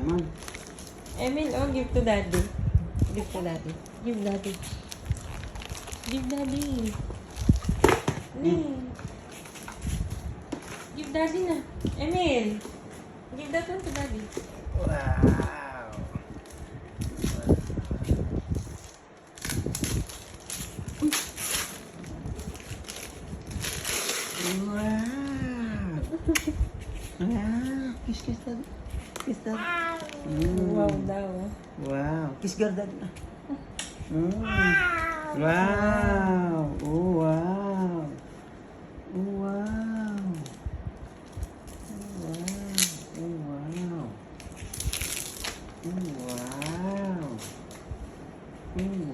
naman. Emil, oh, give to daddy. Give to daddy. Give daddy. Give daddy. Give daddy na. Emil. Give that one to daddy. Wow! Wow! Wow! Kiss, kiss daddy. Kiss daddy. Wow daw. Wow! Kiss girl daddy na. Wow! Oh, wow! Oh, wow! Oh, wow! Oh, wow! Oh, wow! Oh,